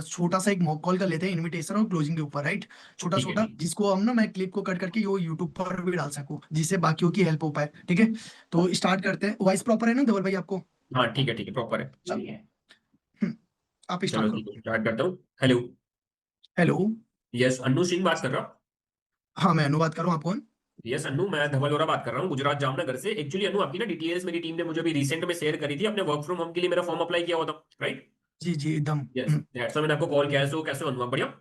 छोटा सा एक मॉक कॉल कर लेते हैं इनविटेशन और क्लोजिंग के ऊपर, राइट? छोटा ठीक है छोटा, ठीक। जिसको हम ना मैं क्लिप को कट करके वो यूट्यूब पर भी डाल सकूं, जिससे बाकियों की हेल्प हो पाए। ठीक है, तो स्टार्ट करते हैं। वॉइस प्रॉपर है ना धवल भाई आपको? हाँ ठीक है प्रॉपर है। चलिए। आप स्टार्ट चलो करो। ठीक है स्टार्ट करता हूँ। Hello. Hello. Yes Annu Singh बात कर रहा हूँ। हाँ, मैं अनुवाद कर रहा हूँ। आप कौन? यस अन्नू, मैं धवल वोरा बात कर रहा हूँ गुजरात जामनगर से। एक्चुअली अन्नू आपकी ना डिटेल्स मेरी टीम ने मुझे अभी रिसेंट में शेयर करी थी। अपने वर्क फ्रॉम होम के लिए मेरा फॉर्म अप्लाई किया हुआ था, राइट? जी जी, एकदम। यस दैट्स व्हाई मैंने आपको कॉल किया है। सो कैसे हो अन्नू, आप बढ़िया?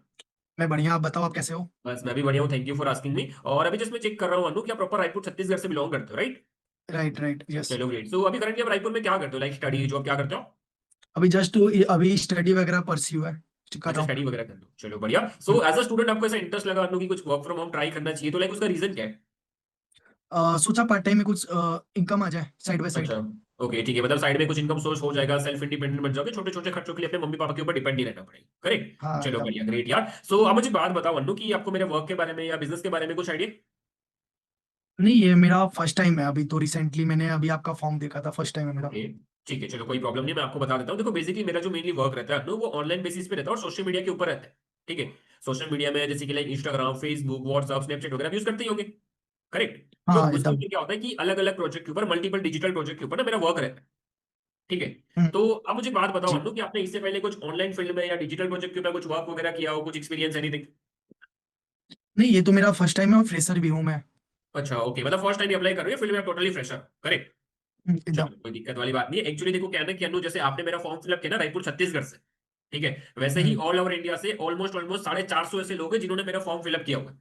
मैं बढ़िया, आप बताओ आप कैसे हो? बस मैं भी बढ़िया हूँ, thank you for asking me. और अभी जस्ट मैं चेक कर रहा हूँ अन्नू, क्या प्रॉपर रायपुर छत्तीसगढ़ से बिलोंग करते हो, राइट? Right right, yes. चलो ग्रेट। सो अभी करंटली आप रायपुर में क्या करते हो, लाइक स्टडी जॉब क्या करते हो? अभी जस्ट अभी स्टडी वगैरह परस्यू है, कर अच्छा रहा हूँ। स्टडी वगैरह करते हो, चलो बढ़िया। सो एज अ स्टूडेंट आपको ऐसा इंटरेस्ट लगा अन्नू कि कुछ वर्क फ्रॉम होम ट्राई करना चाहिए, तो लाइक उसका रीजन क्या है? सोचा पार्ट टाइम में कुछ इनकम आ जाए साइड बाय साइड। अच्छा ओके ठीक है, मतलब साइड में कुछ इनकम सोर्स हो जाएगा, सेल्फ इंडिपेंडेंट बन जाओगे, छोटे छोटे खर्चों के लिए अपने मम्मी पापा के ऊपर डिपेंड नहीं रहना पड़ेगा, करेक्ट? हाँ, चलो एकदम। बढ़िया ग्रेट यार। सो अब मुझे बात बताओ अन्नू कि आपको मेरे वर्क के बारे में या बिजनेस के बारे में कुछ आइडिया? नहीं, ये मेरा फर्स्ट टाइम है। अभी तो रिसेंटली मैंने अभी आपका फॉर्म देखा था, फर्स्ट टाइम है मेरा। ओके ठीक है चलो कोई प्रॉब्लम नहीं, मैं आपको बता देता हूँ। देखो बेसिकली मेरा जो मेनली वर्क रहता है अन्नू, वो ऑनलाइन बेसिस पे रहता है और सोशल मीडिया के ऊपर रहता है। ठीक है, सोशल मीडिया में जैसे कि like Instagram, Facebook, WhatsApp, Snapchat वगैरह यूज करते ही होंगे, करेक्ट? तो हाँ, उसके एकदम। ऊपर क्या होता है कि अलग अलग प्रोजेक्ट के ऊपर, मल्टीपल डिजिटल प्रोजेक्ट के ऊपर ना मेरा वर्क रहता है। ठीक है, हम्म, तो अब मुझे बात बताओ जी। अन्नू कि आपने इससे पहले कुछ ऑनलाइन फील्ड में या डिजिटल प्रोजेक्ट के ऊपर कुछ वर्क वगैरह किया हो, कुछ एक्सपीरियंस एनीथिंग? नहीं, ये तो मेरा फर्स्ट टाइम है और फ्रेशर भी हूँ मैं। अच्छा ओके, मतलब फर्स्ट टाइम अप्लाई कर रहे हो फील्ड में, टोटली फ्रेशर, करेक्ट? एकदम। चलो कोई दिक्कत वाली बात नहीं है। एक्चुअली देखो क्या है ना कि अन्नू, जैसे आपने मेरा फॉर्म फिलअप किया ना रायपुर छत्तीसगढ़ से, ठीक है, वैसे ही हम्म। ऑल ओवर इंडिया से ऑलमोस्ट ऑलमोस्ट 450 ऐसे लोग हैं जिन्होंने मेरा फॉर्म फिलअप किया हुआ है,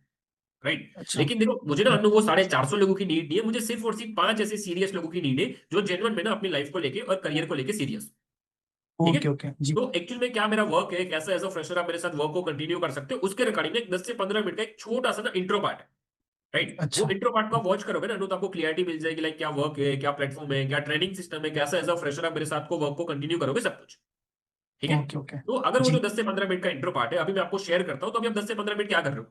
राइट? अच्छा। लेकिन देखो मुझे ना अन्नू वो 450 लोगों की नीड नहीं है, मुझे सिर्फ और सिर्फ 5 ऐसे सीरियस लोगों की नीड है जो जेन्युइन में ना अपनी लाइफ को लेके और करियर को लेके सीरियस। ठीक है, ओके ओके, जी। तो एक्चुअली में क्या मेरा वर्क है, कैसा एज अ फ्रेशर आप मेरे साथ वर्क को कंटिन्यू कर सकते हो, उसके रिगार्डिंग एक 10 से 15 मिनट का एक छोटा सा ना इंट्रो पार्ट है, राइट? वो अच्छा। इंट्रो पार्ट को आप वॉच करोगे ना तो आपको क्लियरिटी मिल जाएगी, लाइक क्या वर्क है, क्या प्लेटफॉर्म है, क्या ट्रेनिंग सिस्टम है, कैसा एज अ फ्रेशर आप मेरे साथ को वर्क को कंटिन्यू करोगे, सब कुछ। ठीक है, ओके ओके, तो अगर वो जो जी। 10 से 15 मिनट का इंट्रो पार्ट है अभी मैं आपको शेयर करता हूँ, तो अभी आप 10 से 15 मिनट क्या कर रहे हो?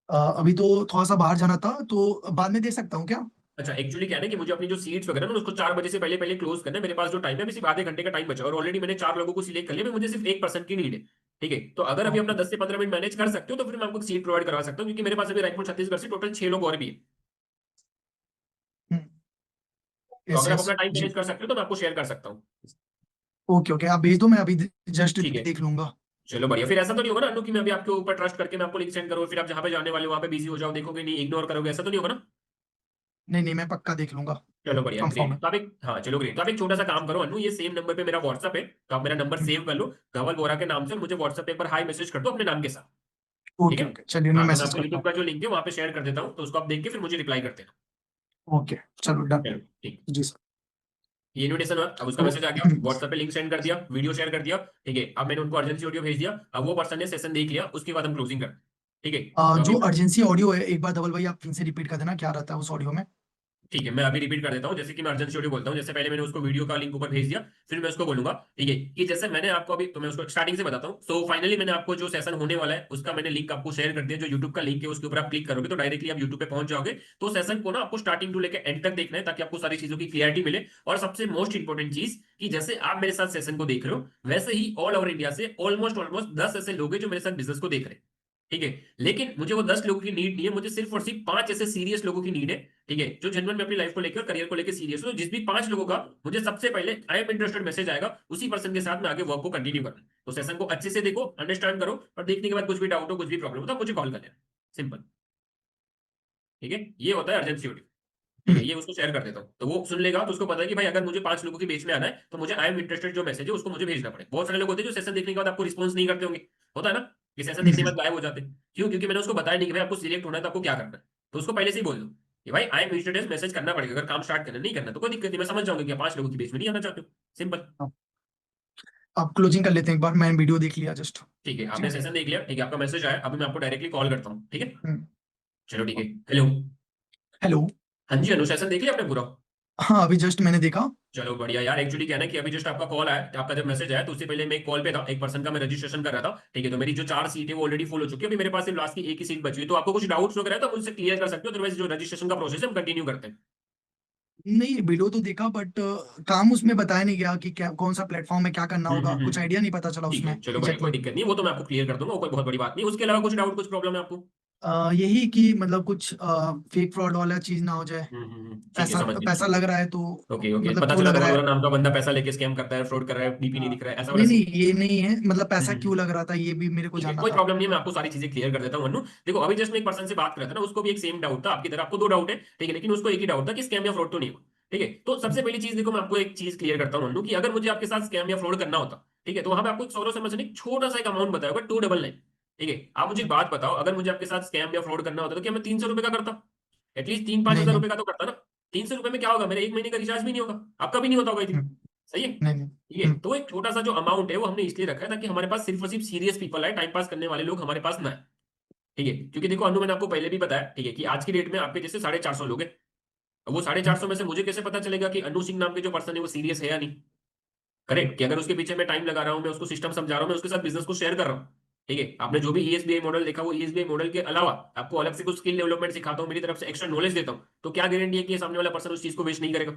अभी तो थोड़ा सा बाहर जाना था, तो बाद में दे सकता हूँ क्या? अच्छा एक्चुअली क्या है ना कि मुझे अपनी जो सीट्स वगैरह ना उसको 4 बजे से पहले पहले क्लोज करना है। मेरे पास जो टाइम है अभी सिर्फ आधे घंटे का टाइम बचा है और ऑलरेडी मैंने 4 लोगों को सिलेक्ट कर लिया, मुझे सिर्फ एक पर्सन की नीड है। ठीक है, तो अगर अभी अपना ओके। 10 से 15 मिनट मैनेज कर सकते हो तो फिर मैं आपको सीट प्रोवाइड करवा सकता हूँ, क्योंकि मेरे पास अभी रायपुर छत्तीसगढ़ से टोटल 6 लोग और भी है। तो यस अगर आप यस, अपना टाइम जी। मैनेज कर सकते हो तो मैं आपको शेयर कर सकता हूँ। ओके ओके, आप भेज दो, मैं अभी जस्ट ठीक है देख लूंगा। चलो बढ़िया। फिर ऐसा तो नहीं होगा ना अन्नू कि मैं अभी आपके ऊपर ट्रस्ट करके मैं आपको लिंक सेंड करूँ, फिर आप जहां पे जाने वाले हो वहां पे बिजी हो जाओ, देखोगे नहीं, इग्नोर करोगे, ऐसा तो नहीं होगा ना? नहीं नहीं, मैं पक्का देख लूंगा। चलो बढ़िया कंफर्म ग्रेट। है। तो आप एक, हाँ चलो ग्रेट, तो आप एक छोटा सा काम करो अन्नू, ये सेम नंबर पे मेरा व्हाट्सअप है, तो आप मेरा नंबर सेव कर लो धवल बोरा के नाम से, और मुझे व्हाट्सअप पे एक बार हाई मैसेज कर दो अपने नाम के साथ। ठीक ओके है, ओके, चलिए मैं हाँ तो मैं मैसेज आपको करता यूट्यूब हूँ। का जो लिंक है वहां पे शेयर कर देता हूँ, तो उसको आप देख के फिर मुझे रिप्लाई करते हैं। ओके, चलो डन। चलो ठीक। जी सर। ये इनविटेशन हुआ, अब उसका तो मैसेज आ गया, व्हाट्सएप पे लिंक सेंड कर दिया, वीडियो शेयर कर दिया। ठीक है, अब मैंने उनको अर्जेंसी ऑडियो भेज दिया, अब वो पर्सन ने सेशन देख लिया, उसके बाद हम क्लोजिंग कर। ठीक है, तो अभी जो अर्जेंसी ऑडियो है, एक बार धवल भाई आप फिर से रिपीट कर देना, क्या रहता है उस ऑडियो में? ठीक है मैं अभी रिपीट कर देता हूँ। जैसे कि मैं अर्जेंट स्टूडियो बोलता हूँ, जैसे पहले मैंने उसको वीडियो का लिंक ऊपर भेज दिया, फिर मैं उसको बोलूंगा ठीक है कि जैसे मैंने आपको अभी, तो मैं उसको स्टार्टिंग से बताता हूँ। सो फाइनली मैंने आपको जो सेशन होने वाला है उसका मैंने लिंक आपको शेयर कर दिया, जो यूट्यूब का लिंक है उसके ऊपर आप क्लिक करोगे तो डायरेक्टली आप यूट्यूब पे पहुंच जाओगे। तो सेशन को ना आपको स्टार्टिंग टू लेकर एंड तक देखना है, ताकि आपको सारी चीजों की क्लियरिटी मिले। और सबसे मोस्ट इंपॉर्टेंट चीज कि जैसे आप मेरे साथ सेशन को देख रहे हो, वैसे ही ऑल ओवर इंडिया से ऑलमोस्ट ऑलमोस्ट 10 ऐसे लोग हैं जो मेरे साथ बिजनेस को देख रहे हैं। ठीक है, लेकिन मुझे वो 10 लोगों की नीड नहीं है, मुझे सिर्फ और सिर्फ 5 ऐसे सीरियस लोगों की नीड है। ठीक है, जो जेन्युइन में अपनी लाइफ को लेकर करियर को लेकर सीरियस हो, तो जिस भी 5 लोगों का मुझे सबसे पहले आई एम इंटरेस्टेड मैसेज आएगा, उसी पर्सन के साथ मैं आगे वर्क को कंटिन्यू करना है। तो सेशन को अच्छे से देखो, अंडरस्टैंड करो, और देखने के बाद कुछ भी डाउट हो, कुछ भी प्रॉब्लम हो तो आप मुझे कॉल कर लेना, सिंपल। ठीक है, ये होता है अर्जेंसी ड्यूटी। ठीक है, हम्म, ये उसको शेयर कर देता हूँ तो वो सुन लेगा, तो उसको पता है कि भाई अगर मुझे 5 लोगों के बीच में आना है तो मुझे आई एम इंटरेस्टेड जो मैसेज है उसको मुझे भेजना पड़े। बहुत सारे लोग होते हैं जो सेशन देखने के बाद आपको रिस्पॉन्स नहीं करते होंगे, होता है ना कि सेशन देखने के बाद गायब हो जाते हैं। क्यों? क्योंकि मैंने उसको बताया नहीं कि भाई आपको सिलेक्ट होना है तो आपको क्या करना है। तो उसको पहले से ही बोल दो कि भाई आई एम इंटरेस्टेड, मैसेज करना पड़ेगा, अगर काम स्टार्ट करना नहीं करना तो कोई दिक्कत नहीं, मैं समझ जाऊंगा कि आप 5 लोगों के बीच में नहीं आना चाहते हो, सिंपल। हाँ, आप क्लोजिंग कर लेते हैं एक बार, मैंने वीडियो देख लिया जस्ट। ठीक है, ठीक आपने है। सेशन देख लिया, ठीक है, आपका मैसेज आया, अभी मैं आपको डायरेक्टली कॉल करता हूँ, ठीक है? हम्म, चलो ठीक है। हेलो। हेलो। हाँ जी अनु, सेशन देख लिया आपने पूरा? हाँ, अभी जस्ट मैंने देखा। चलो बढ़िया यार। एक्चुअली क्या है ना कि अभी जस्ट आपका कॉल आया, आपका जब मैसेज आया तो उससे पहले मैं एक कॉल पे था, एक पर्सन का मैं रजिस्ट्रेशन कर रहा था। ठीक है, तो मेरी जो 4 सीट है वो ऑलरेडी फुल हो चुकी है, अभी मेरे पास सिर्फ लास्ट की एक ही सीट बची हुई है। तो आपको कुछ डाउट्स वगैरह है तो मुझसे क्लियर कर सकते हो, अदरवाइज जो रजिस्ट्रेशन का प्रोसेस है हम कंटिन्यू करते हैं। नहीं, वीडियो तो देखा बट काम उसमें बताया नहीं गया कि क्या कौन सा प्लेटफॉर्म है, क्या करना होगा, कुछ आइडिया नहीं पता चला ठीक उसमें है चलो बढ़िया, कोई एग्जैक्टली। दिक्कत नहीं, वो तो मैं आपको क्लियर कर दूंगा, वो कोई बहुत बड़ी बात नहीं। उसके अलावा कुछ डाउट, कुछ प्रॉब्लम है आपको? यही कि मतलब कुछ फेक फ्रॉड वाला चीज ना हो जाए। ठीक है, पैसा समझ गया। पैसा लग रहा है तो ओके ओके, मतलब पता क्यों चला लग रहा धवल है। वरा नाम का बंदा पैसा लेके स्कैम करता है, फ्रॉड कर रहा है, डीपी नहीं दिख हाँ, रहा है, ऐसा वाला नहीं नहीं सीन? ये नहीं है, मतलब पैसा हम्म, क्यों लग रहा था ये भी मेरे को ठीक है, जानना कोई था। प्रॉब्लम नहीं है, मैं आपको सारी चीजें क्लियर कर देता हूँ अनु। देखो अभी जस्ट मैं एक पर्सन से बात कर रहा था ना, उसको भी एक सेम डाउट था आपकी तरह, आपको दो डाउट है, ठीक है, लेकिन उसको एक ही डाउट था कि स्कैम या फ्रॉड तो नहीं हुआ। ठीक है, तो सबसे पहली चीज देखो, मैं आपको एक चीज क्लियर करता हूँ अनु, कि अगर मुझे आपके साथ स्कैम या फ्रॉड करना होता, ठीक है, तो वहां पे आपको एक सौरव समझने एक छोटा सा एक अमाउंट बताया होगा, 299। ठीक है, आप मुझे एक बात बताओ, अगर मुझे आपके साथ स्कैम या फ्रॉड करना होता तो क्या मैं 300 रुपए का करता? एटलीस्ट 3-5 हजार नहीं रुपए का तो करता ना। 300 रुपए में क्या होगा, मेरा एक महीने का रिचार्ज भी नहीं होगा, आपका भी नहीं होता होगा इतनी। नहीं सही है। नहीं नहीं। ठीक है, तो एक छोटा सा जो अमाउंट है वो हमने इसलिए रखा है ताकि हमारे पास सिर्फ और सिर्फ सीरियस पीपल आए, टाइम पास करने वाले लोग हमारे पास ना आए। ठीक है, क्योंकि देखो अनु, मैंने आपको पहले भी बताया, ठीक है, कि आज की डेट में आपके जैसे 450 लोग हैं। अब वो 450 में से मुझे कैसे पता चलेगा कि अनु सिंह नाम के जो पर्सन है वो सीरियस है या नहीं? करेक्ट, कि अगर उसके पीछे मैं टाइम लगा रहा हूँ, मैं उसको सिस्टम समझा रहा हूँ, मैं उसके साथ बिजनेस को शेयर कर रहा हूँ। ठीक है, आपने जो भी ईएसबीआई मॉडल देखा, वो ईएसबीआई मॉडल के अलावा आपको अलग से कुछ स्किल डेवलपमेंट सिखाता हूँ, मेरी तरफ से एक्स्ट्रा नॉलेज देता हूँ, तो क्या गारंटी है कि ये सामने वाला पर्सन उस चीज को वेस्ट नहीं करेगा?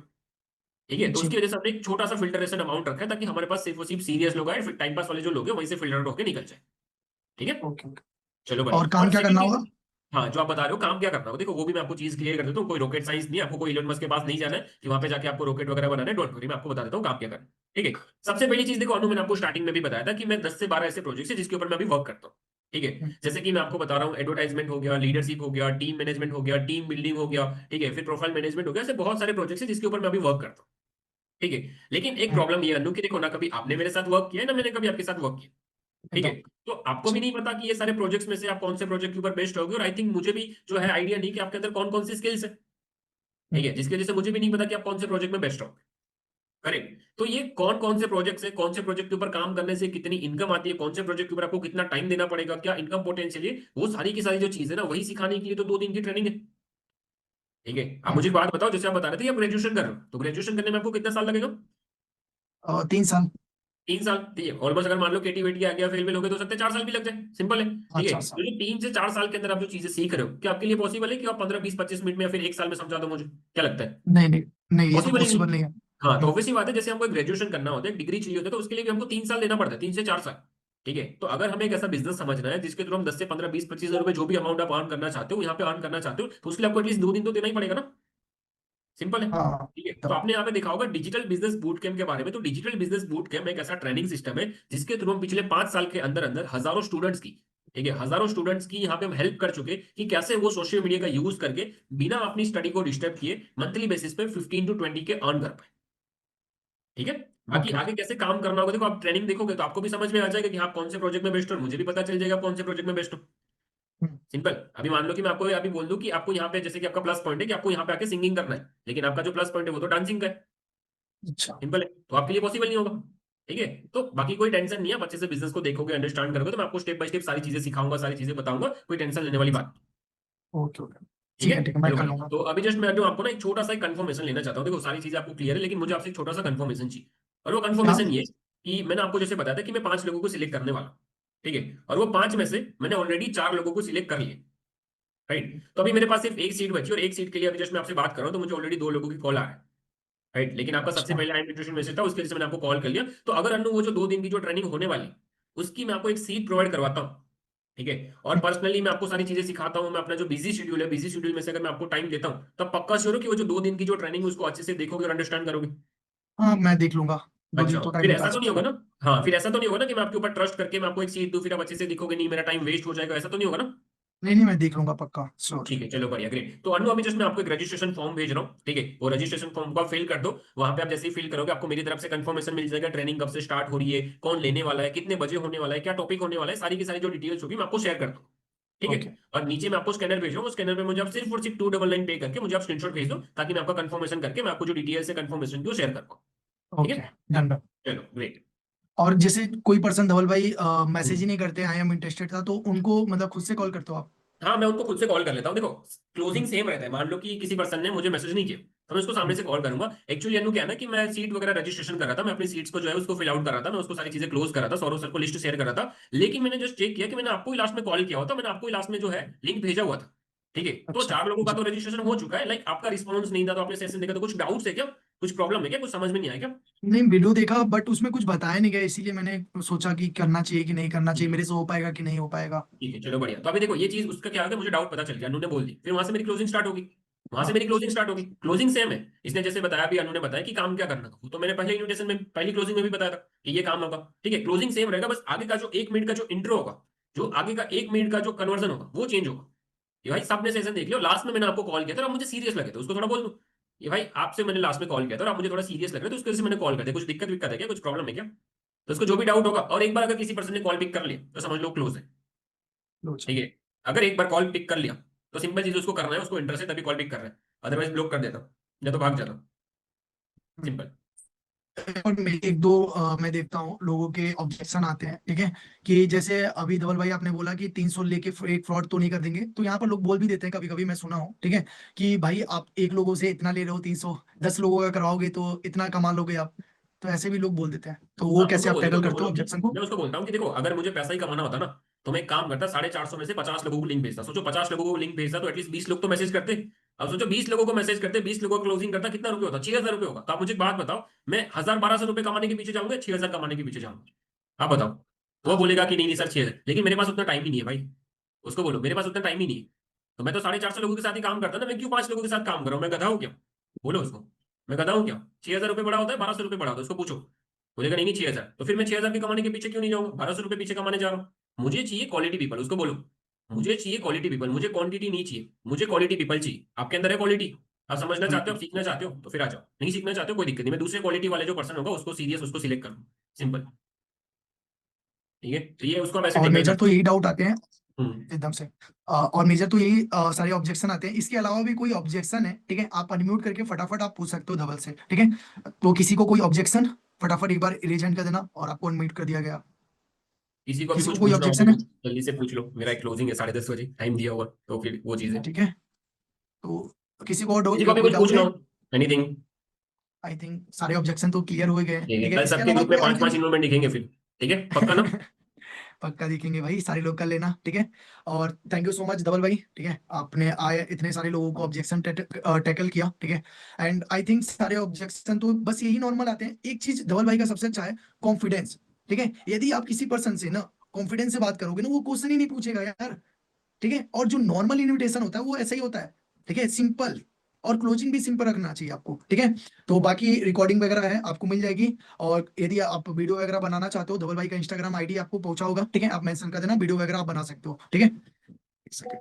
ठीक है, तो जी। उसकी वजह से हमने एक छोटा सा फिल्टरेशन अमाउंट रखा है ताकि हमारे पास सिर्फ और सिर्फ सीरियस लोग आए, फिर टाइम पास वाले जो लोग हैं वहीं से फिल्टर होकर निकल जाए। ठीक है, ओके ओके। चलो बढ़िया। और काम और क्या सेकंड करना चीज, होगा? हाँ, जो आप बता रहे हो काम क्या करना होगा, देखो वो भी मैं आपको चीज क्लियर कर देता हूँ, कोई रॉकेट साइंस नहीं है, आपको कोई इलोन मस्क के पास नहीं जाना है कि वहां पे जाके आपको रॉकेट वगैरह बनाना है, डोंट वरी, मैं आपको बता देता हूँ काम क्या करना है। ठीक है, सबसे पहली चीज देखो अनु, मैंने आपको स्टार्टिंग में भी बताया था कि मैं 10 से 12 ऐसे प्रोजेक्ट्स है जिसके ऊपर मैं अभी वर्क करता हूँ। ठीक है, जैसे कि मैं आपको बता रहा हूँ, एडवर्टाइजमेंट हो गया, लीडरशिप हो गया, टीम मैनेजमेंट हो गया, टीम बिल्डिंग हो गया, ठीक है, फिर प्रोफाइल मैनेजमेंट हो गया, ऐसे बहुत सारे प्रोजेक्ट्स है जिसके ऊपर मैं अभी वर्क करता हूँ। ठीक है, लेकिन एक प्रॉब्लम ये अनु, कि देखो ना कभी आपने मेरे साथ वर्क किया है ना मैंने कभी आपके साथ वर्क किया। ठीक है, एकदम। तो आपको भी नहीं पता कि ये सारे प्रोजेक्ट्स में से आप कौन से प्रोजेक्ट के ऊपर बेस्ट होगे, और आई थिंक मुझे भी जो है आइडिया नहीं कि आपके अंदर कौन कौन सी स्किल्स है। ठीक है, जिसकी वजह से मुझे भी नहीं पता कि आप कौन से प्रोजेक्ट में बेस्ट हो। करेक्ट, तो ये कौन कौन से प्रोजेक्ट्स है, कौन से प्रोजेक्ट के ऊपर काम करने से कितनी इनकम आती है, कौन से प्रोजेक्ट के ऊपर आपको कितना टाइम देना पड़ेगा, क्या इनकम पोटेंशियल है, वो सारी की सारी जो चीज है ना, वही सिखाने के लिए तो 2 दिन की ट्रेनिंग है। ठीक है, आप मुझे एक बात बताओ, जैसे आप बता रहे थे कि आप ग्रेजुएशन कर रहे हो, तो ग्रेजुएशन करने में आपको कितना साल लगेगा? 3 साल। 3 साल, ठीक है, ऑलमोस्ट अगर मान लो केटी वेटी आ गया, फेल वेल हो गए, तो हो सकते हैं 4 साल भी लग जाए, सिंपल है। हाँ, ठीक है, 4 साल। तो ये 3 से 4 साल के अंदर आप जो चीजें सीख रहे हो, क्या आपके लिए पॉसिबल है कि आप 15-20-25 मिनट में या फिर 1 साल में समझा दो मुझे? क्या लगता है? नहीं नहीं नहीं, ये तो पॉसिबल ही नहीं। पॉसिबल नहीं है। हाँ, तो ऑब्वियसली बात है, जैसे हमको ग्रेजुएशन करना होता है, डिग्री चाहिए होता है, तो उसके लिए भी हमको 3 साल देना पड़ता है, 3 से 4 साल। ठीक है, तो अगर हमें एक ऐसा बिजनेस समझना है जिसके थ्रू हम 10 से 15-20-25 हजार रुपए जो भी अमाउंट आप अर्न करना चाहते हो यहाँ पे अर्न करना चाहते हो, तो उसके लिए आपको एटलीस्ट 2 दिन तो देना ही पड़ेगा ना। सिंपल है। हाँ ठीक है, तो एकदम। आपने यहाँ पे देखा होगा डिजिटल बिजनेस बूट कैम्प के बारे में, तो डिजिटल बिजनेस बूट कैम्प एक ऐसा ट्रेनिंग सिस्टम है जिसके थ्रू हम पिछले 5 साल के अंदर अंदर हजारों स्टूडेंट्स की, ठीक है, हजारों स्टूडेंट्स की यहाँ पे हम हेल्प कर चुके कि कैसे वो सोशल मीडिया का यूज करके बिना अपनी स्टडी को डिस्टर्ब किए मंथली बेसिस पे 15 to 20 के अर्न कर पाए। ठीक है, बाकी ओके ओके। आगे कैसे काम करना होगा देखो, आप ट्रेनिंग देखोगे तो आपको भी समझ में आ जाएगा कि आप कौन से प्रोजेक्ट में बेस्ट हो, और मुझे भी पता चल जाएगा आप कौन से प्रोजेक्ट में बेस्ट हो। सिंपल, अभी मान लो कि मैं आपको अभी बोल दूं कि आपको यहाँ पे, जैसे कि आपका प्लस पॉइंट है कि आपको यहाँ पे आके सिंगिंग करना है, लेकिन आपका जो प्लस पॉइंट है वो तो डांसिंग का है। अच्छा। सिंपल है, तो आपके लिए पॉसिबल नहीं होगा। ठीक है, तो बाकी कोई टेंशन नहीं है, आप अच्छे से बिजनेस को देखोगे, अंडरस्टैंड करोगे, तो मैं आपको स्टेप बाय स्टेप सारी चीजें सिखाऊंगा, सारी चीजें बताऊंगा, कोई टेंशन लेने वाली बात। Okay okay. ठीक है, ठीक है, मैं चलो कर भाई, लूंगा। तो अभी जस्ट मैं जो आपको ना एक छोटा सा एक कंफर्मेशन लेना चाहता हूँ, देखो सारी चीजें आपको क्लियर है, लेकिन मुझे आपसे एक छोटा सा कंफर्मेशन चाहिए। और वो क्या? कंफर्मेशन ये, कि मैंने आपको जैसे बताया था कि मैं 5 लोगों को सिलेक्ट करने वाला हूं, ठीक है, और वो 5 में से मैंने ऑलरेडी 4 लोगों को सिलेक्ट कर लिया। राइट, तो अभी मेरे पास सिर्फ एक सीट बची, और एक सीट के लिए अभी जस्ट मैं आपसे बात कर रहा हूँ, तो मुझे ऑलरेडी 2 लोगों की कॉल आ रहा है। राइट, लेकिन आपका सबसे अच्छा। पहले इंविटेशन मैसेज था, उसके लिए से मैंने आपको कॉल कर लिया, तो अगर अनु वो जो 2 दिन की जो ट्रेनिंग होने वाली, उसकी मैं आपको एक सीट प्रोवाइड करवाता हूँ। ठीक है, और पर्सनली मैं आपको सारी चीजें सिखाता हूँ, मैं अपना जो बिजी शेड्यूल है, बिजी शेड्यूल में से अगर मैं आपको टाइम देता हूँ, तब पक्का श्योर हो कि वो जो 2 दिन की जो ट्रेनिंग है उसको अच्छे से देखोगे और अंडरस्टैंड करोगे। हाँ, मैं देख लूंगा। 2 दिन अच्छा, तो टाइम फिर निकाल ऐसा तो नहीं सकता होगा हूँ। ना? हाँ, फिर ऐसा तो नहीं होगा ना कि मैं आपके ऊपर ट्रस्ट करके मैं आपको एक सीट दूं, फिर आप अच्छे से दिखोगे नहीं, मेरा टाइम वेस्ट हो जाएगा, ऐसा तो नहीं होगा ना? नहीं नहीं, मैं देख लूंगा पक्का, श्योर। ठीक है, चलो बढ़िया, ग्रेट। तो अनु अभी जस्ट मैं आपको एक रजिस्ट्रेशन फॉर्म भेज रहा हूँ, ठीक है, वो रजिस्ट्रेशन फॉर्म को आप फिल कर दो। वहां पे आप जैसे ही फिल करोगे आपको मेरी तरफ से कंफर्मेशन मिल जाएगा, ट्रेनिंग कब से स्टार्ट हो रही है, कौन लेने वाला है, कितने बजे होने वाला है, क्या टॉपिक होने वाला है, सारी की सारी जो डिटेल्स होगी मैं आपको शेयर कर दूँ। ठीक है, ओके और नीचे मैं आपको स्कैनर भेज रहा हूँ, उस स्कैनर पे मुझे आप सिर्फ और सिर्फ 299 पे करके मुझे आप स्क्रीनशॉट भेज दो, ताकि मैं आपका कंफर्मेशन करके मैं आपको जो डिटेल्स है कंफर्मेशन की वो शेयर कर पाऊँ। ठीक ओके। है, डन। चलो ग्रेट। और जैसे कोई पर्सन धवल भाई मैसेज ही नहीं करते, आई एम इंटरेस्टेड था, तो उनको मतलब खुद से कॉल करते हो आप? हाँ, मैं उनको खुद से कॉल कर लेता हूँ, देखो क्लोजिंग सेम रहता है, मान लो कि किसी पर्सन ने मुझे मैसेज नहीं किया, तो मैं उसको सामने से कॉल करूंगा। एक्चुअली अनु क्या है ना, कि मैं सीट वगैरह रजिस्ट्रेशन कर रहा था, मैं अपनी सीट्स को जो है उसको फिल आउट कर रहा था, मैं उसको सारी चीजें क्लोज कर रहा था, सौरव सर को लिस्ट शेयर कर रहा था, लेकिन मैंने जस्ट चेक किया कि मैंने आपको ही लास्ट में कॉल किया होता, मैंने आपको ही लास्ट में जो है लिंक भेजा हुआ था। ठीक है, तो अच्छा 4 लोगों का जी। तो रजिस्ट्रेशन हो चुका है, लाइक आपका रिस्पॉन्स नहीं था तो आपने सेशन देखा, तो कुछ डाउट्स है क्या, कुछ प्रॉब्लम है क्या, कुछ समझ में नहीं आया क्या? नहीं, वीडियो देखा बट उसमें कुछ बताया नहीं गया, इसीलिए मैंने सोचा कि करना चाहिए कि नहीं करना चाहिए, मेरे से हो पाएगा कि नहीं हो पाएगा। ठीक है, चलो बढ़िया। तो अभी देखो ये चीज उसका क्या हो गया, मुझे डाउट पता चल गया, अनु ने बोल दी, फिर वहां से मेरी क्लोजिंग स्टार्ट होगी। वहां से हाँ। मेरी क्लोजिंग स्टार्ट होगी, क्लोजिंग सेम है। इसने जैसे बताया भी, अनु ने बताया कि काम क्या करना था, वो तो मैंने पहले इन्विटेशन में, पहली क्लोजिंग में भी बताया था कि ये काम होगा। ठीक है, क्लोजिंग सेम रहेगा, बस आगे का जो 1 मिनट का जो इंट्रो होगा, जो आगे का 1 मिनट का जो कन्वर्जन होगा वो चेंज होगा। ये भाई सबने सेशन देख लियो, लास्ट में मैंने आपको कॉल किया था और आप मुझे सीरियस लगे थे, उसको थोड़ा बोल दूं। ये भाई आपसे मैंने लास्ट में कॉल किया था और आप मुझे थोड़ा सीरियस लग रहे थे, उसकी वजह से मैंने कॉल कर दिया। कुछ दिक्कत विक्कत है क्या, कुछ प्रॉब्लम है क्या? तो उसको जो भी डाउट होगा, और एक बार अगर किसी पर्सन ने कॉल पिक कर लिया तो समझ लो क्लोज है। लो अच्छा। ठीक है, अगर एक बार कॉल पिक कर लिया तो सिंपल चीज उसको करना है, उसको इंटरेस्ट है तभी कॉल पिक कर रहा है, अदरवाइज ब्लॉक कर देता या तो भाग जाता। हम्म। सिंपल। और मैं एक दो मैं देखता हूँ लोगों के ऑब्जेक्शन आते हैं, ठीक है, कि जैसे अभी धवल भाई आपने बोला कि 300 लेके एक फ्रॉड तो नहीं कर देंगे, तो यहाँ पर लोग बोल भी देते हैं कभी कभी, मैं सुना हूँ, ठीक है, कि भाई आप एक लोगों से इतना ले रहे हो 300, 10 लोगों का करवाओगे तो इतना कमा लोगे आप। तो ऐसे भी लोग बोल देते हैं, तो वो हाँ, कैसे उनको आप बोल दो, टैकल उनको करते हो बोलो कि, ऑब्जेक्शन को? मैं उसको बोलता हूँ कि देखो अगर मुझे पैसा ही कमाना होता ना, तो मैं एक काम करता, 450 में से 50 लोगों को लिंक भेजता। सोचो 50 लोगों को लिंक भेजता तो एटलीस्ट 20 लोग तो मैसेज करते। अब सोचो 20 लोगों को मैसेज करते, 20 लोगों को क्लोजिंग करता, कितना रुपये होता, 6,000 रुपये होगा। तो आप मुझे एक बात बताओ, मैं 1,000-1,200 रुपये कमाने के पीछे जाऊंगा, 6,000 कमाने के पीछे जाऊंगा? आप बताओ। तो वो बोलेगा कि नहीं नहीं सर 6,000, लेकिन मेरे पास उतना टाइम ही नहीं है भाई। उसको बोलो मेरे पास उतना टाइम ही नहीं है, तो मैं तो 450 लोगों के साथ ही काम करता ना, मैं क्यों 5 लोगों के साथ काम कर रहा हूँ, मैं गधा हूँ क्या? बोलो उसको, मैं गधा हूँ क्या? 6,000 रुपये बड़ा होता है, 1,200 रुपये बड़ा होता है, उसको पूछो। बोलेगा नहीं नहीं 6,000, तो फिर मैं 6,000 के कमाने के पीछे क्यों नहीं जाऊंगा, 1,200 रुपये पीछे कमाने जा रहा हूँ। मुझे चाहिए क्वालिटी पीपल, उसको बोलो मुझे चाहिए क्वालिटी पीपल, मुझे क्वांटिटी नहीं चाहिए, मुझे क्वालिटी पीपल चाहिए। आपके अंदर है क्वालिटी, आप समझना चाहते हो, बिल्कुल। आप सीखना चाहते हो तो फिर आ जाओ, नहीं सीखना चाहते हो कोई दिक्कत नहीं, मैं दूसरे क्वालिटी वाले जो पर्सन होगा उसको सीरियस, उसको सिलेक्ट करूँ। सिंपल। ठीक है, तो ये उसको हम ऐसे और टेकल मेजर करते तो यही डाउट आते हैं हैं। एकदम से। और मेजर तो यही सारे ऑब्जेक्शन आते हैं, इसके अलावा भी कोई ऑब्जेक्शन है, ठीक है, आप अनम्यूट करके फटाफट आप पूछ सकते हो धवल से, ठीक है। तो किसी को कोई ऑब्जेक्शन, फटाफट एक बार रेज हैंड कर देना और आपको अनम्यूट कर दिया गया। किसी को भी किसी कुछ को कोई पूछना हो तो ऑब्जेक्शन है? जल्दी से पूछ लो, मेरा एक क्लोजिंग है 10:30 बजे, टाइम दिया हुआ, तो फिर वो चीज है। ठीक है, तो किसी को किसी को भी कोई कुछ डाउट पूछना है? हो, एनीथिंग। आई थिंक सारे ऑब्जेक्शन तो क्लियर हो गए हैं, ठीक है, ठीक है, कल इसके सबके अलावा ग्रुप में कोई और 5-5 इन्वॉल्वमेंट दिखेंगे फिर। ठीक है, पक्का ना? पक्का दिखेंगे भाई, सारे लोग कर लेना, ठीक है। और थैंक यू सो मच धवल भाई, ठीक है, आपने आए इतने सारे लोगों को ऑब्जेक्शन टैकल किया, ठीक है। एंड आई थिंक सारे ऑब्जेक्शन तो बस यही नॉर्मल आते हैं, एक चीज धवल भाई का सबसे अच्छा है, कॉन्फिडेंस, ठीक है। यदि आप किसी पर्सन से ना कॉन्फिडेंस से बात करोगे ना, वो क्वेश्चन ही नहीं पूछेगा यार, ठीक है। और जो नॉर्मल इनविटेशन होता है वो ऐसा ही होता है, ठीक है, सिंपल। और क्लोजिंग भी सिंपल रखना चाहिए आपको, ठीक है। तो बाकी रिकॉर्डिंग वगैरह है आपको मिल जाएगी। और यदि आप वीडियो वगैरह बनाना चाहते हो, धवल भाई का इंस्टाग्राम आईडी आपको पहुंचा होगा, ठीक है, आप मेंशन कर देना, वीडियो वगैरह आप बना सकते हो, ठीक है। एक second.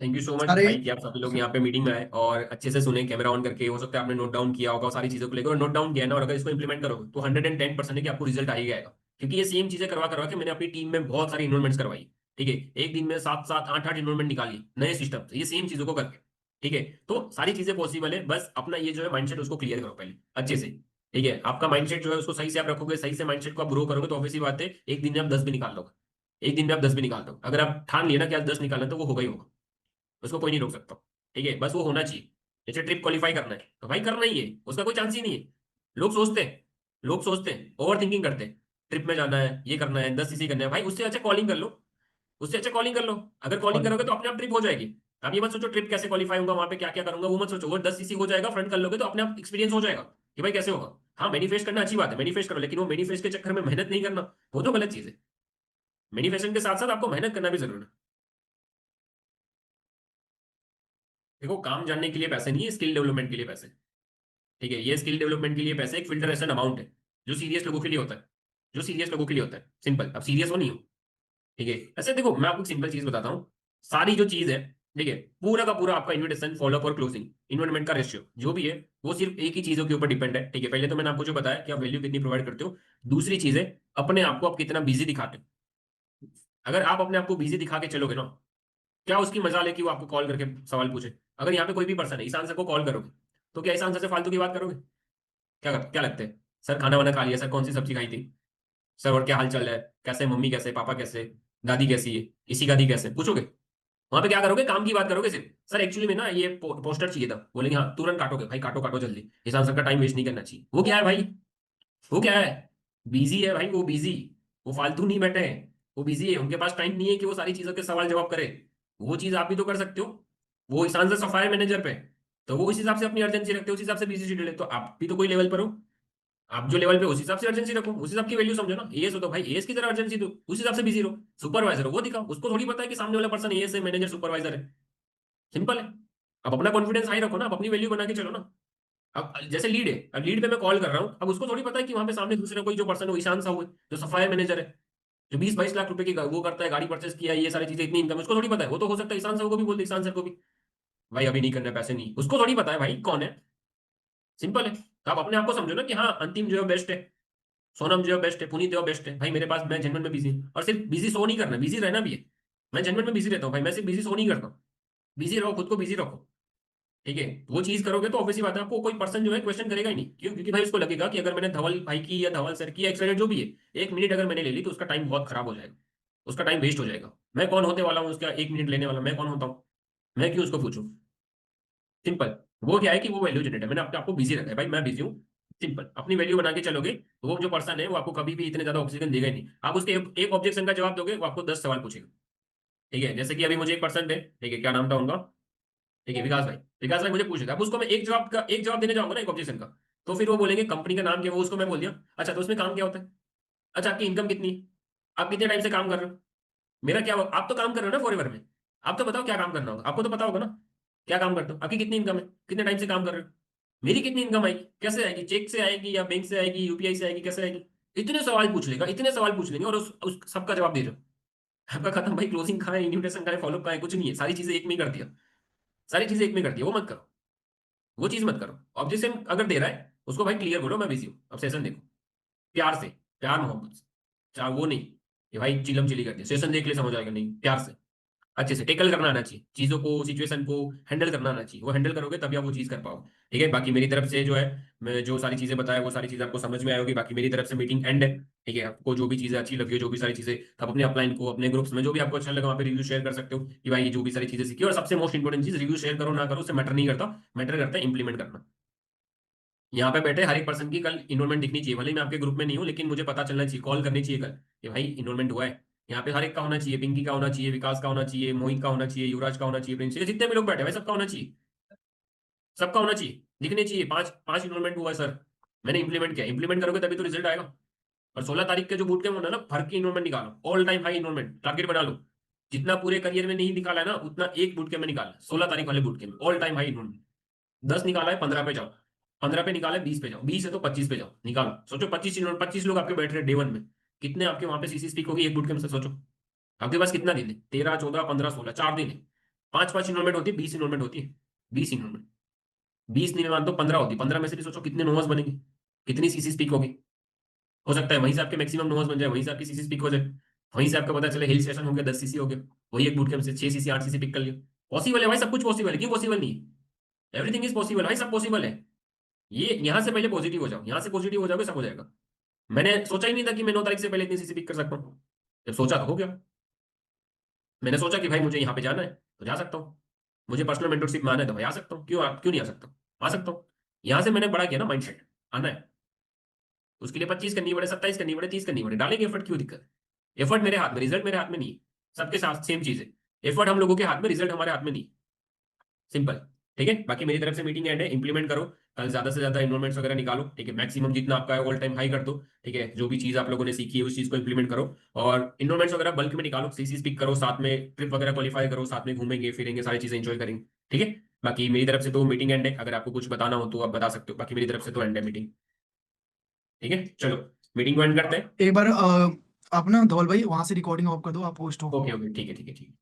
Thank you so much सारे भाई कि आप सभी लोग यहाँ पे मीटिंग में आए और अच्छे से सुने, कैमरा ऑन करके। हो सकता है आपने नोट डाउन किया होगा सारी चीजों को लेकर, और नोट डाउन किया है ना, और अगर इसको इंप्लीमेंट करोगे तो 110% है कि आपको रिजल्ट आ ही जाएगा। क्योंकि ये सेम चीजें करवा करवा के मैंने अपनी टीम में बहुत सारी इन्वॉल्वमेंट्स करवाई। ठीक है, एक दिन में 7-7 8-8 इन्वॉल्वमेंट निकाली नए सिस्टम से, ये सेम चीजों को करके। ठीक है, तो सारी चीजें पॉसिबल है, बस अपना ये जो है माइंडसेट उसको क्लियर करो पहले अच्छे से। ठीक है, आपका माइंडसेट जो है उसको सही से आप रखोगे, सही से माइंडसेट को आप ग्रो करोगे, तो ऑब्वियसली बात है एक दिन में आप 10 भी निकाल लोगे। एक दिन में आप 10 भी निकाल दो, अगर आप ठान लिया ना कि आज 10 निकालना, तो वो होगा ही होगा, उसको कोई नहीं रोक सकता। ठीक है, बस वो होना चाहिए। जैसे ट्रिप क्वालिफाई करना है तो भाई करना ही है, उसका कोई चांस ही नहीं है। लोग सोचते हैं ओवर थिंकिंग करते हैं, ट्रिप में जाना है, ये करना है, 10 इसी करना है, भाई उससे अच्छा कॉलिंग कर लो। उससे अच्छा कॉलिंग कर लो। अगर कॉलिंग और करोगे तो अपने आप ट्रिप हो जाएगी। आप ये मत सोचो ट्रिप कैसे क्वालिफाई होगा, वहां पे क्या क्या करूंगा, वो मत सोचो। वो 10 सीसी हो जाएगा, फ्रंट कर लोगे तो अपने आप एक्सपीरियंस हो जाएगा कि भाई कैसे होगा। हाँ, मैनिफेस्ट करना अच्छी बात है, मैनिफेस्ट करो, लेकिन वो मैनिफेस्ट के चक्कर में मेहनत नहीं करना, वो तो गलत चीज है। मैनिफेस्टेशन के साथ साथ आपको मेहनत करना भी जरूरी है। देखो, काम जानने के लिए पैसे नहीं है, स्किल डेवलपमेंट के लिए पैसे। ठीक है, ये स्किल डेवलपमेंट के लिए पैसे एक फिल्टर ऐसा अमाउंट है जो सीरियस लोगों के लिए होता है, जो सीरियस लोगों के लिए होता है। सिंपल, अब सीरियस हो नहीं हो। ठीक है, ऐसे देखो मैं आपको सिंपल चीज बताता हूँ। सारी जो चीज है, ठीक है, पूरा का पूरा आपका इन्विटेशन, फॉलोअप और क्लोजिंग, इन्वेस्टमेंट का रेशियो जो भी है, वो सिर्फ एक ही चीजों के ऊपर डिपेंड है। ठीक है, पहले तो मैंने आपको जो बताया कि आप वैल्यू कितनी प्रोवाइड करते हो। दूसरी चीज है अपने आप को आप कितना बिजी दिखाते हो। अगर आप अपने आप को बिजी दिखा के चलोगे ना, क्या उसकी मजाल है कि वो आपको कॉल करके सवाल पूछे? अगर यहाँ पे कोई भी पर्सन है, इस आंसर को कॉल करोगे, तो क्या इस आंसर से फालतू की बात करोगे? क्या लगता है? सर खाना वाना खा लिया सर, कौन सी सब्जी खाई थी सर, और क्या हाल चाल है, कैसे मम्मी, कैसे पापा, कैसे दादी, कैसी है, इसी का दी कैसे, पूछोगे? वहां पे क्या करोगे, काम की बात करोगे सिर्फ। सर एक्चुअली में ना ये पोस्टर चाहिए था, बोलेंगे हाँ तुरंत काटोगे, भाई काटो काटो जल्दी, इस आंसर का टाइम वेस्ट नहीं करना चाहिए। वो क्या है भाई, वो क्या है, बिजी है भाई, वो बिजी, वो फालतू नहीं बैठे हैं, वो बिजी है, उनके पास टाइम नहीं है कि वो सारी चीजों के सवाल जवाब करे। वो चीज आप भी तो कर सकते हो। वो ईशान से सफायर मैनेजर पे, तो वो उस हिसाब से अपनी अर्जेंसी रखते हो, उस हिसाब से बिजी शेड्यूल है, तो आप भी तो कोई लेवल पर हो। आप जो लेवल पे हो, उस हिसाब से अर्जेंसी रखो, उस हिसाब की वैल्यू समझो ना। एएस हो तो भाई एएस की तरह अर्जेंसी दो, उस हिसाब से बिजी रहो। सुपरवाइजर हो वो दिखाओ, उसको थोड़ी पता है कि सामने वाला पर्सन एएस है, मैनेजर सुपरवाइजर है। सिंपल है। अब अपना कॉन्फिडेंस हाई रखो ना, अब अपनी वैल्यू बना के चलो ना। अब जैसे लीड है, अब लीड पे मैं कॉल कर रहा हूँ, अब उसको थोड़ी पता है कि वहां पे सामने दूसरा कोई जो पर्सन है वो ईशान साहू है, जो सफायर मैनेजर है, जो 20-22 लाख रुपए की वो करता है, गाड़ी परचेस किया है, ये सारी चीजें, इतनी इनकम, उसको थोड़ी पता है। वो तो हो सकता है ईशान साहू को भी बोल दे, ईशान सर को भी, भाई अभी नहीं करना है, पैसे नहीं, उसको थोड़ी पता है भाई कौन है। सिंपल है। तो आप अपने आप को समझो ना कि हाँ अंतिम जो है बेस्ट है, सोनम जो है बेस्ट है, पुनीत जो बेस्ट है भाई मेरे पास, मैं जेनवन में बिजी हूँ। और सिर्फ बिजी शो नहीं करना, बिजी रहना भी है। मैं जेनवन में बिजी रहता हूँ भाई, मैं सिर्फ बिजी शो नहीं करता हूँ। बिजी रहो, खुद को बिजी रखो। ठीक है, वो चीज करोगे तो ऑब्वियसली बात है आपको कोई पर्सन जो है क्वेश्चन करेगा ही नहीं। क्यों? क्योंकि भाई उसको लगेगा कि अगर मैंने धवल भाई की या धवल सर की या एक्सटेंडेड जो भी है 1 मिनट अगर मैंने ले ली तो उसका टाइम बहुत खराब हो जाएगा, उसका टाइम वेस्ट हो जाएगा। मैं कौन होते वाला हूँ उसका 1 मिनट लेने वाला? मैं कौन होता हूँ? मैं क्यों उसको पूछूं? सिंपल। वो क्या है कि वो वैल्यू जनरेट है, मैंने अपने आपको बिजी रखा है भाई, मैं बिजी हूँ। सिंपल, अपनी वैल्यू बना के चलोगे तो वो जो पर्सन है वो आपको कभी भी इतने ज्यादा ऑक्सीजन देगा ही नहीं। आप उसके एक ऑब्जेक्शन का जवाब दोगे वो आपको 10 सवाल पूछेगा। ठीक है, जैसे कि अभी मुझे एक पर्सन है, ठीक है, क्या नाम था उनका, ठीक है, विकास भाई। विकास भाई मुझे पूछेगा, अब उसको मैं एक जवाब देने जाऊंगा ना एक ऑब्जेक्शन का, तो फिर वो बोलेंगे कंपनी का नाम क्या है, वो उसको मैं बोल दिया, अच्छा तो उसमें काम क्या होता है, अच्छा आपकी इनकम कितनी है, आप कितने टाइम से काम कर रहे हो, मेरा क्या, आप तो काम कर रहे हो ना फॉरएवर में, आप तो बताओ क्या काम करना होगा, आपको तो पता होगा ना क्या काम करते हो, आपकी कितनी इनकम है, कितने टाइम से काम कर रहे हो, मेरी कितनी इनकम आएगी, कैसे आएगी, चेक से आएगी या बैंक से आएगी, यूपीआई से आएगी, कैसे आएगी। इतने सवाल पूछ लेगा, इतने सवाल पूछ लेंगे, और उस सबका जवाब दे रहे हो। आपका खत्म भाई, क्लोजिंग कहाँ है, इन्विटेशन कहाँ है, फॉलोअप कहाँ है, कुछ नहीं है, सारी चीजें एक में ही कर दिया। सारी चीजें एक में कर दिया, वो मत करो। वो चीज मत करो। ऑब्जेक्शन अगर दे रहा है उसको भाई क्लियर बोलो मैं बिजी हूँ, अब सेशन देखो, प्यार से, प्यार मोहब्बत से। चाहे वो नहीं कि भाई चिलम चिली कर दिया, सेशन देख ले समझ आएगा, नहीं, प्यार से, अच्छे से टेकल करना आना चाहिए, चीजों को, सिचुएशन को हैंडल करना आना चाहिए। वो हैंडल करोगे तभी आप वो चीज कर पाओगे। ठीक है, बाकी मेरी तरफ से जो है, मैं जो सारी चीजें बताया वो सारी चीजें आपको समझ में आई होगी। बाकी मेरी तरफ से मीटिंग एंड है। ठीक है, आपको जो भी चीजें अच्छी लगी हो, जो भी सारी चीजें, तो आप अपने अपलाइन को, अपने ग्रुप्स में जो भी आपको अच्छा लगा वहाँ पे रिव्यू शेयर कर सकते हो कि भाई ये जो भी सारी चीजें सीखी। और सबसे मोस्ट इंपॉर्टेंट चीज, रिव्यू शेयर करो ना करो उससे मैटर नहीं करता, मैटर करता है इंप्लीमेंट करना। यहाँ पे बैठे हर एक पर्सन की कल इनरोलमेंट दिखनी चाहिए, भले ही मैं आपके ग्रुप में नहीं हूँ, लेकिन मुझे पता चलना चाहिए, कॉल करनी चाहिए कल कि भाई इनरोलमेंट हुआ है। यहाँ पे हर एक का होना चाहिए, पिंकी का होना चाहिए, विकास का होना चाहिए, मोहित का होना चाहिए, युवराज का होना चाहिए, प्रिंस, ये जितने भी लोग बैठे हैं भाई सबका होना चाहिए, सबका होना चाहिए, दिखने चाहिए। 5-5 इनरोलमेंट हुआ है सर, मैंने इंप्लीमेंट किया। इंप्लीमेंट करोगे तभी तो रिजल्ट आएगा। और 16 तारीख के जो बूट कैंप होना है ना, भर की इनरोलमेंट निकालो, all time high enrolment target बना लो। जितना पूरे करियर में नहीं निकाला है ना उतना एक बूट कैंप में निकाला, 16 तारीख वाले boot camp all time high enrolment. 10 निकाला है 15 पे जाओ, 15 पे निकाला है 20 पे जाओ, 20 है तो 25 पे जाओ, निकालो। सोचो 25 लोग आपके बैठ रहे हैं डे 1 में, कितने आपके वहां पे सीसी स्पीक होगी एक बूट कैंप से? सोचो आपके पास कितना दिन है, 13, 14, 15, 16, 4 दिन है। 5-5 इनरोलमेंट होती है, 20 इनरोलमेंट होती है, 20 इनरोलमेंट, 20 नहीं मैं मानता हूँ 15 होती है। 15 में से भी सोचो कितने नोवास बनेंगे, कितनी सीसी स्पीक होगी। हो सकता है वहीं से आपके मैक्सिमम नोवास बन जाए, वहीं से आपकी सीसी स्पीक हो जाए, वहीं से आपको पता चले हिल स्टेशन हो गया 10 सीसी हो गया, वही एक बूट कैंप से 6 सीसी 8 सीसी पिक कर लिया। पॉसिबल है भाई, सब कुछ पॉसिबल है, क्यों पॉसिबल नहीं है? एवरीथिंग इज पॉसिबल भाई, सब पॉसिबल है। ये यहाँ से पहले पॉजिटिव हो जाओ, यहाँ से पॉजिटिव हो जाओगे सब हो जाएगा। मैंने सोचा ही नहीं था कि मैं 9 तारीख से पहले इतनी सीसी पिक कर सकता हूँ, जब सोचा तो हो गया। मैंने सोचा कि भाई मुझे यहाँ पे जाना है तो जा सकता हूँ, मुझे पर्सनल मेंटरशिप में आना है तो भाई आ सकता हूँ, क्यों नहीं आ सकता? आ सकता हूँ। यहाँ से मैंने बड़ा किया ना माइंडसेट, आना है। उसके लिए 25 करनी पड़े, 27 करनी पड़े, 30 करनी पड़े, डालेंगे एफर्ट, क्यों दिक्कत है? एफर्ट मेरे हाथ में, रिजल्ट मेरे हाथ में नहीं है। सबके साथ सेम चीज है, एफर्ट हम लोगों के हाथ में, रिजल्ट हमारे हाथ में नहीं। सिंपल। ठीक है, बाकी मेरी तरफ से मीटिंग एंड है, इंप्लीमेंट करो। कल ज्यादा से ज्यादा इन्वॉल्वमेंट्स वगैरह निकालो। ठीक है, मैक्सिमम जितना आपका है ऑल टाइम हाई कर दो। ठीक है, जो भी चीज आप लोगों ने सीखी है उस चीज को इंप्लीमेंट करो। और इन्वॉल्वमेंट्स वगैरह बल्क में निकालो, सीसी पिक करो, साथ में ट्रिप वगैरह क्वालिफाई करो, साथ में घूमेंगे फिरेंगे, सारी चीजें एंजॉय करेंगे। ठीक है, बाकी मेरी तरफ से तो मीटिंग एंड है, अगर आपको कुछ बताना हो तो आप बता सकते हो, बाकी मेरी तरफ से तो एंड है मीटिंग। ठीक है, चलो मीटिंग को एंड करते हैं। एक बार आप ना धवल भाई वहां से रिकॉर्डिंग ऑफ कर दो, आप पोस्ट हो। ओके ओके, ठीक है ठीक है ठीक है।